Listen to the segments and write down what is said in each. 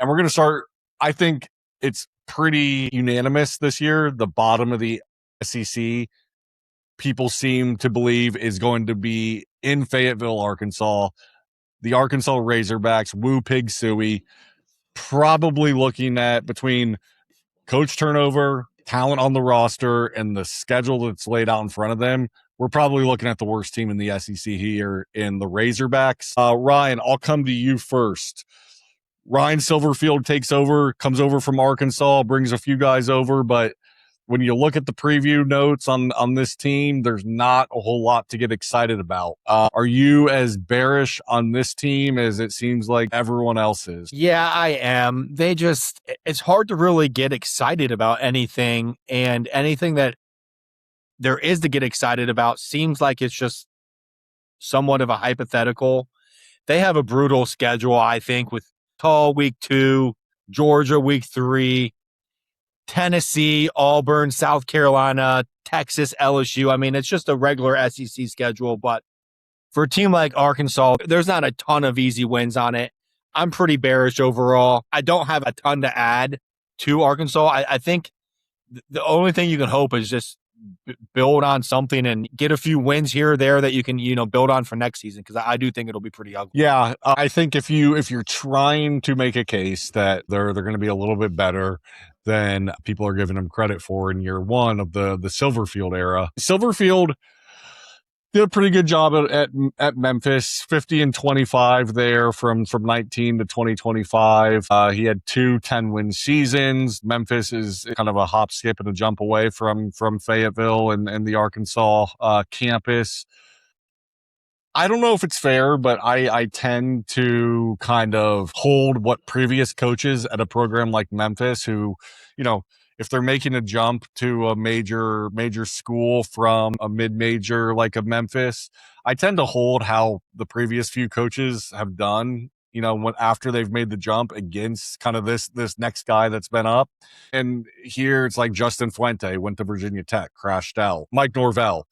And we're going to start, I think it's pretty unanimous this year. The bottom of the SEC, people seem to believe, is going to be in Fayetteville, Arkansas. The Arkansas Razorbacks, Woo Pig Suey, probably looking at between coach turnover, talent on the roster, and the schedule that's laid out in front of them, we're probably looking at the worst team in the SEC here in the Razorbacks. Ryan, I'll come to you first. Ryan Silverfield takes over, comes over from Arkansas, brings a few guys over, but when you look at the preview notes on this team, there's not a whole lot to get excited about. Are you as bearish on this team as it seems like everyone else is? Yeah, I am. It's hard to really get excited about anything, and anything that there is to get excited about seems like it's just somewhat of a hypothetical. They have a brutal schedule, I think, with Tall week 2, Georgia week 3, Tennessee, Auburn, South Carolina, Texas, LSU. I mean, it's just a regular SEC schedule, but for a team like Arkansas, there's not a ton of easy wins on it. I'm pretty bearish overall. I don't have a ton to add to Arkansas. I think the only thing you can hope is just build on something and get a few wins here or there that you can, build on for next season, because I do think it'll be pretty ugly. Yeah, I think if you're trying to make a case that they're going to be a little bit better than people are giving them credit for in year one of the Silverfield era, Silverfield did a pretty good job at Memphis, 50-25 there from 19 to 2025. He had 2 10-win seasons. Memphis is kind of a hop, skip, and a jump away from Fayetteville and the Arkansas campus. I don't know if it's fair, but I tend to kind of hold what previous coaches at a program like Memphis, who, if they're making a jump to a major school from a mid-major like a Memphis, I tend to hold how the previous few coaches have done, after they've made the jump against kind of this next guy that's been up. And here it's like Justin Fuente went to Virginia Tech, crashed out. Mike Norvell,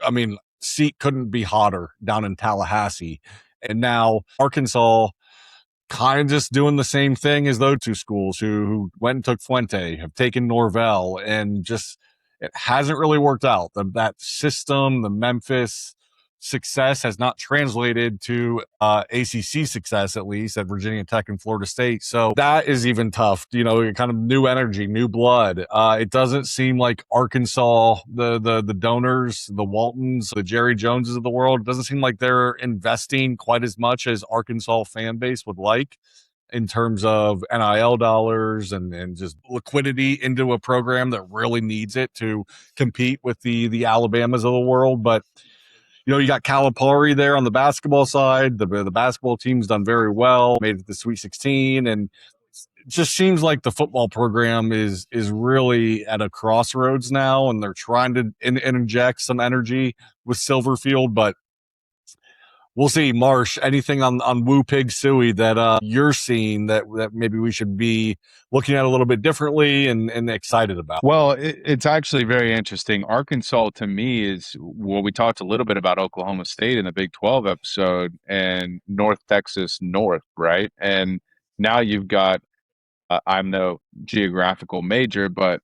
I mean, seat couldn't be hotter down in Tallahassee. And now Arkansas kind of just doing the same thing as those two schools who went and took Fuente, have taken Norvell, and just it hasn't really worked out. That system, the Memphis success, has not translated to ACC success, at least at Virginia Tech and Florida State. So that is even tough. Kind of new energy, new blood. It doesn't seem like Arkansas, the donors, the Waltons, the Jerry Joneses of the world, it doesn't seem like they're investing quite as much as Arkansas fan base would like in terms of NIL dollars and just liquidity into a program that really needs it to compete with the Alabamas of the world. But you got Calipari there on the basketball side. The basketball team's done very well, made it to the Sweet 16, and it just seems like the football program is really at a crossroads now, and they're trying to inject some energy with Silverfield, but we'll see. Marsh, anything on Woo Pig Suey that you're seeing that maybe we should be looking at a little bit differently and excited about? Well, it's actually very interesting. Arkansas, to me, is we talked a little bit about Oklahoma State in the Big 12 episode and North Texas North, right? And now you've got, I'm no geographical major, but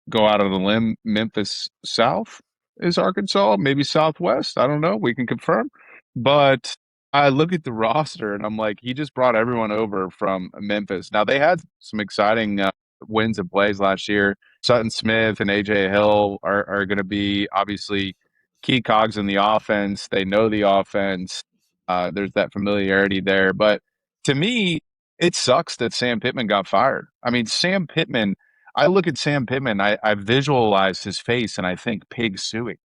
go out of the limb, Memphis South is Arkansas, maybe Southwest. I don't know. We can confirm. But I look at the roster and I'm like, he just brought everyone over from Memphis. Now, they had some exciting wins and plays last year. Sutton Smith and AJ Hill are going to be obviously key cogs in the offense. They know the offense. There's that familiarity there. But to me, it sucks that Sam Pittman got fired. I mean, Sam Pittman, I look at Sam Pittman, I visualize his face and I think Pig Suey.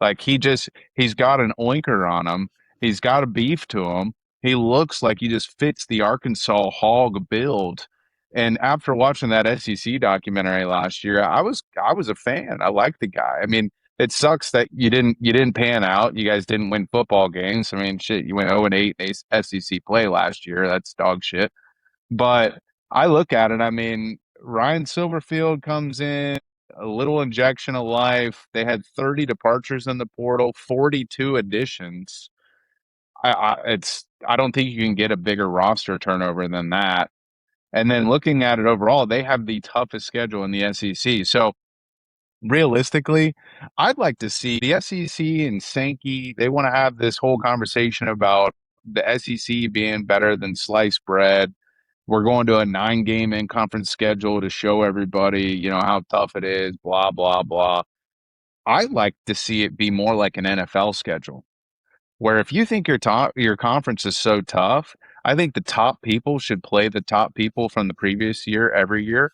Like he's got an oinker on him. He's got a beef to him. He looks like he just fits the Arkansas hog build. And after watching that SEC documentary last year, I was a fan. I liked the guy. I mean, it sucks that you didn't pan out. You guys didn't win football games. I mean, shit, you went 0-8 in SEC play last year. That's dog shit. But I look at it, I mean, Ryan Silverfield comes in, a little injection of life. They had 30 departures in the portal, 42 additions. I don't think you can get a bigger roster turnover than that. And then looking at it overall, they have the toughest schedule in the SEC. So realistically, I'd like to see the SEC and Sankey. They want to have this whole conversation about the SEC being better than sliced bread. We're going to a 9-game in-conference schedule to show everybody, how tough it is, blah, blah, blah. I'd like to see it be more like an NFL schedule, where if you think your conference is so tough, I think the top people should play the top people from the previous year every year.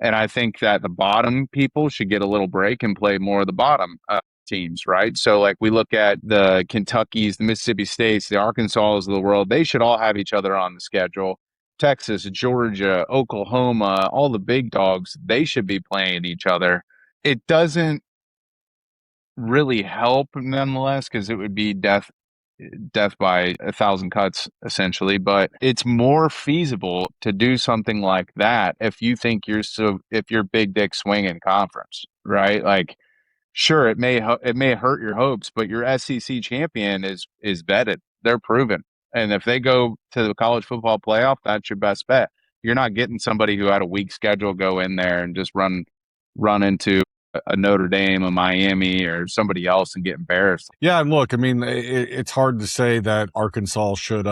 And I think that the bottom people should get a little break and play more of the bottom teams, right? So, like, we look at the Kentuckys, the Mississippi States, the Arkansas of the world, they should all have each other on the schedule. Texas, Georgia, Oklahoma, all the big dogs, they should be playing each other. It doesn't really help nonetheless, because it would be death by 1,000 cuts essentially, but it's more feasible to do something like that if you think if you're big dick swinging conference, right? Like, sure, it may hurt your hopes, but your SEC champion is vetted. They're proven. And if they go to the college football playoff, that's your best bet. You're not getting somebody who had a weak schedule go in there and just run into a Notre Dame, a Miami, or somebody else and get embarrassed. Yeah, and look, I mean, it's hard to say that Arkansas should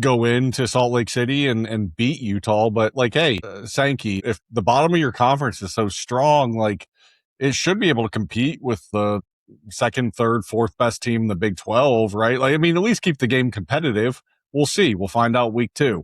go into Salt Lake City and beat Utah, but like, hey, Sankey, if the bottom of your conference is so strong, like, it should be able to compete with the second, third, fourth best team in the Big 12, right? Like, I mean, at least keep the game competitive. We'll see. We'll find out week 2.